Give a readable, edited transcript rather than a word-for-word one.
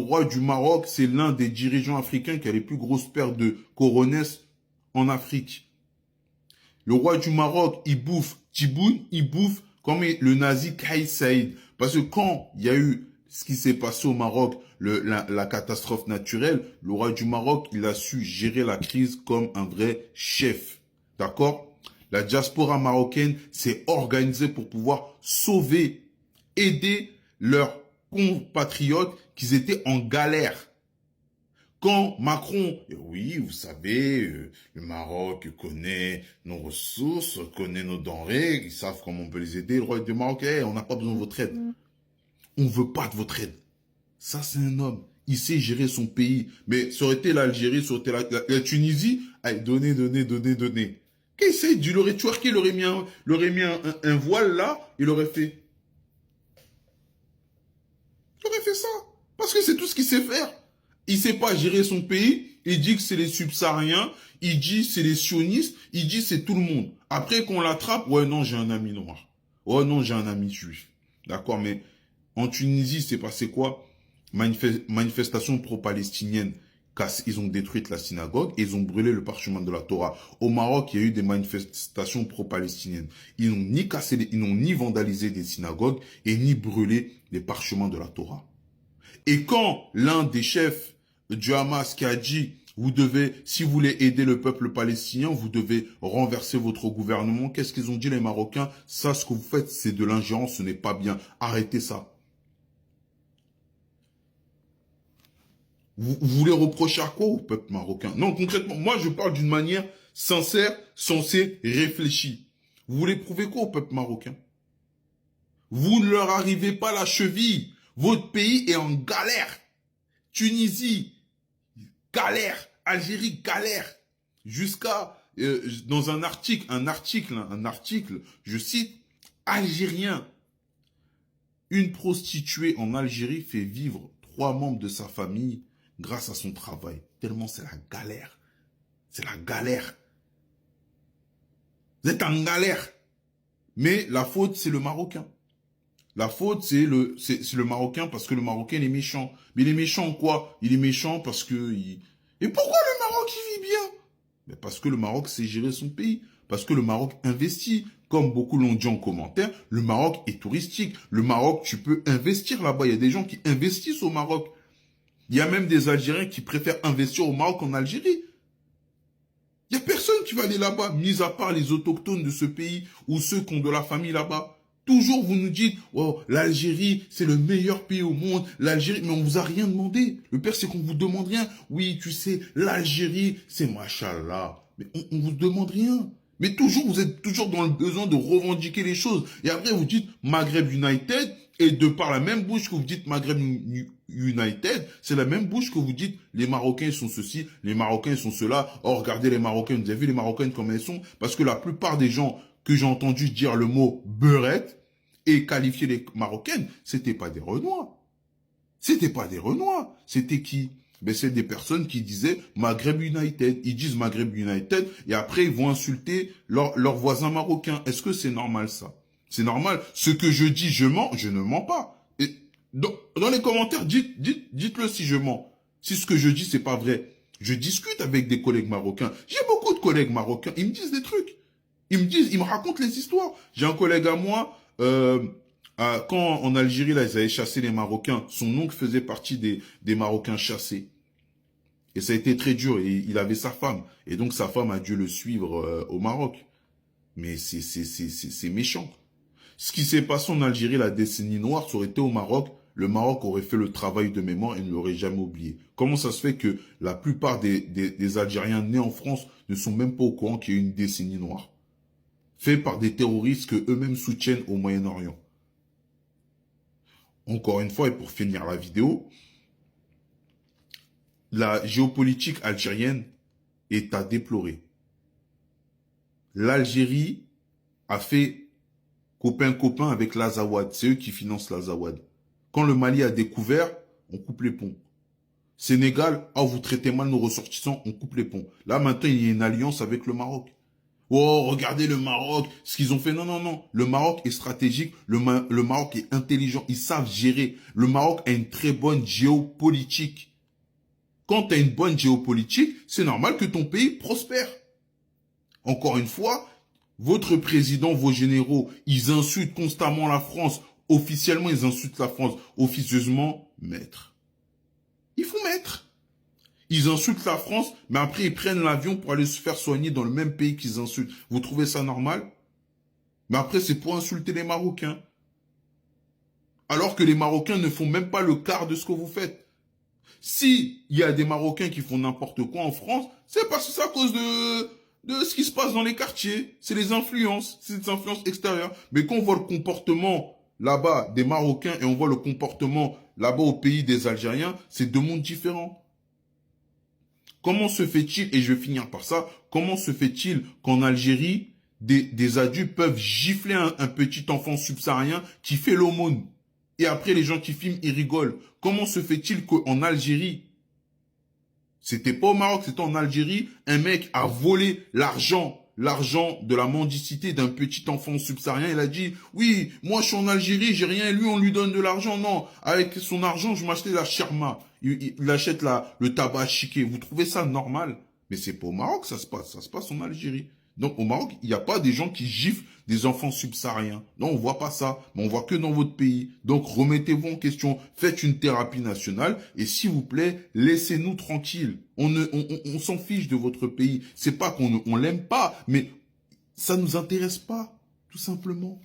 Le roi du Maroc, c'est l'un des dirigeants africains qui a les plus grosses paires de coronesses en Afrique. Le roi du Maroc, il bouffe Tiboun, il bouffe comme le nazi Kais Saïd. Parce que quand il y a eu ce qui s'est passé au Maroc, la catastrophe naturelle, le roi du Maroc, il a su gérer la crise comme un vrai chef. D'accord? La diaspora marocaine s'est organisée pour pouvoir sauver, aider leurs compatriotes qui étaient en galère. Quand Macron, oui, vous savez, le Maroc connaît nos ressources, connaît nos denrées, ils savent comment on peut les aider. Le roi du Maroc, on n'a pas besoin de votre aide. On ne veut pas de votre aide. Ça, c'est un homme. Il sait gérer son pays. Mais ça aurait été l'Algérie, ça aurait été la Tunisie, allez, donnez. Qu'est-ce qu'il il aurait twerké, il aurait mis un voile là, il aurait fait. Il aurait fait ça. Parce que c'est tout ce qu'il sait faire. Il sait pas gérer son pays. Il dit que c'est les subsahariens. Il dit c'est les sionistes. Il dit c'est tout le monde. Après qu'on l'attrape, ouais non j'ai un ami noir. Ouais non j'ai un ami juif. D'accord, mais en Tunisie c'est passé quoi? Manifestation pro-palestinienne. Ils ont détruit la synagogue et ils ont brûlé le parchemin de la Torah. Au Maroc, il y a eu des manifestations pro-palestiniennes. Ils n'ont ni cassé, ils n'ont ni vandalisé des synagogues et ni brûlé les parchemins de la Torah. Et quand l'un des chefs du Hamas qui a dit, vous devez, si vous voulez aider le peuple palestinien, vous devez renverser votre gouvernement, qu'est-ce qu'ils ont dit les Marocains? Ça, ce que vous faites, c'est de l'ingérence, ce n'est pas bien. Arrêtez ça. Vous voulez reprocher à quoi au peuple marocain? Non, concrètement, moi je parle d'une manière sincère, sensée, réfléchie. Vous voulez prouver quoi au peuple marocain? Vous ne leur arrivez pas à la cheville. Votre pays est en galère. Tunisie, galère. Algérie, galère. Jusqu'à, dans un article, je cite, Algérien. Une prostituée en Algérie fait vivre 3 membres de sa famille grâce à son travail. Tellement c'est la galère. C'est la galère. Vous êtes en galère. Mais la faute, c'est le Marocain. La faute, c'est le Marocain parce que le Marocain, il est méchant. Mais il est méchant quoi? Il est méchant parce que... Et pourquoi le Maroc, il vit bien? Mais parce que le Maroc sait gérer son pays. Parce que le Maroc investit. Comme beaucoup l'ont dit en commentaire, le Maroc est touristique. Le Maroc, tu peux investir là-bas. Il y a des gens qui investissent au Maroc. Il y a même des Algériens qui préfèrent investir au Maroc qu'en Algérie. Il n'y a personne qui va aller là-bas, mis à part les autochtones de ce pays ou ceux qui ont de la famille là-bas. Toujours, vous nous dites, oh, l'Algérie, c'est le meilleur pays au monde. L'Algérie, mais on vous a rien demandé. Le pire, c'est qu'on vous demande rien. Oui, tu sais, l'Algérie, c'est machallah. Mais on vous demande rien. Mais toujours, vous êtes toujours dans le besoin de revendiquer les choses. Et après, vous dites Maghreb United, et de par la même bouche que vous dites Maghreb United, c'est la même bouche que vous dites les Marocains sont ceci, les Marocains sont cela. Oh, regardez les Marocains, vous avez vu les Marocaines comme elles sont? Parce que la plupart des gens que j'ai entendu dire le mot beurette et qualifier les Marocaines, c'était pas des Renois. C'était pas des Renois. C'était qui? Ben, c'est des personnes qui disaient Maghreb United. Ils disent Maghreb United et après ils vont insulter leurs voisins marocains. Est-ce que c'est normal ça? C'est normal. Ce que je dis, je mens, je ne mens pas. Et dans les commentaires, dites-le si je mens. Si ce que je dis, c'est pas vrai. Je discute avec des collègues marocains. J'ai beaucoup de collègues marocains. Ils me disent des trucs. Ils me racontent les histoires. J'ai un collègue à moi, quand en Algérie, là, ils avaient chassé les Marocains, son oncle faisait partie des Marocains chassés. Et ça a été très dur. Et il avait sa femme. Et donc, sa femme a dû le suivre au Maroc. Mais c'est méchant. Ce qui s'est passé en Algérie, la décennie noire, ça aurait été au Maroc. Le Maroc aurait fait le travail de mémoire et ne l'aurait jamais oublié. Comment ça se fait que la plupart des Algériens nés en France ne sont même pas au courant qu'il y a eu une décennie noire? Fait par des terroristes que eux-mêmes soutiennent au Moyen-Orient. Encore une fois, et pour finir la vidéo, la géopolitique algérienne est à déplorer. L'Algérie a fait copain-copain avec l'Azawad. C'est eux qui financent l'Azawad. Quand le Mali a découvert, on coupe les ponts. Sénégal, vous traitez mal nos ressortissants, on coupe les ponts. Là, maintenant, il y a une alliance avec le Maroc. Oh, regardez le Maroc, ce qu'ils ont fait. Non, non, non. Le Maroc est stratégique. Le Maroc est intelligent. Ils savent gérer. Le Maroc a une très bonne géopolitique. Quand tu as une bonne géopolitique, c'est normal que ton pays prospère. Encore une fois, votre président, vos généraux, ils insultent constamment la France. Officiellement, ils insultent la France. Officieusement, maître. Il faut maître. Ils insultent la France, mais après ils prennent l'avion pour aller se faire soigner dans le même pays qu'ils insultent. Vous trouvez ça normal? Mais après c'est pour insulter les Marocains. Alors que les Marocains ne font même pas le quart de ce que vous faites. Si il y a des Marocains qui font n'importe quoi en France, c'est parce que c'est à cause de ce qui se passe dans les quartiers. C'est les influences, c'est des influences extérieures. Mais quand on voit le comportement là-bas des Marocains et on voit le comportement là-bas au pays des Algériens, c'est deux mondes différents. Comment se fait-il, et je vais finir par ça, comment se fait-il qu'en Algérie, des adultes peuvent gifler un petit enfant subsaharien qui fait l'aumône? Et après, les gens qui filment, ils rigolent. Comment se fait-il qu'en Algérie, c'était pas au Maroc, c'était en Algérie, un mec a volé l'argent de la mendicité d'un petit enfant subsaharien. Il a dit, oui, moi je suis en Algérie, j'ai rien, et lui on lui donne de l'argent. Non, avec son argent, je m'achetais la sherma. Il achète le tabac chiqué. Vous trouvez ça normal? Mais c'est pas au Maroc, ça se passe en Algérie. Donc au Maroc, il n'y a pas des gens qui giflent des enfants subsahariens. Non, on voit pas ça, mais on voit que dans votre pays. Donc remettez-vous en question, faites une thérapie nationale et s'il vous plaît, laissez-nous tranquilles. On s'en fiche de votre pays. C'est pas qu'on l'aime pas, mais ça nous intéresse pas, tout simplement.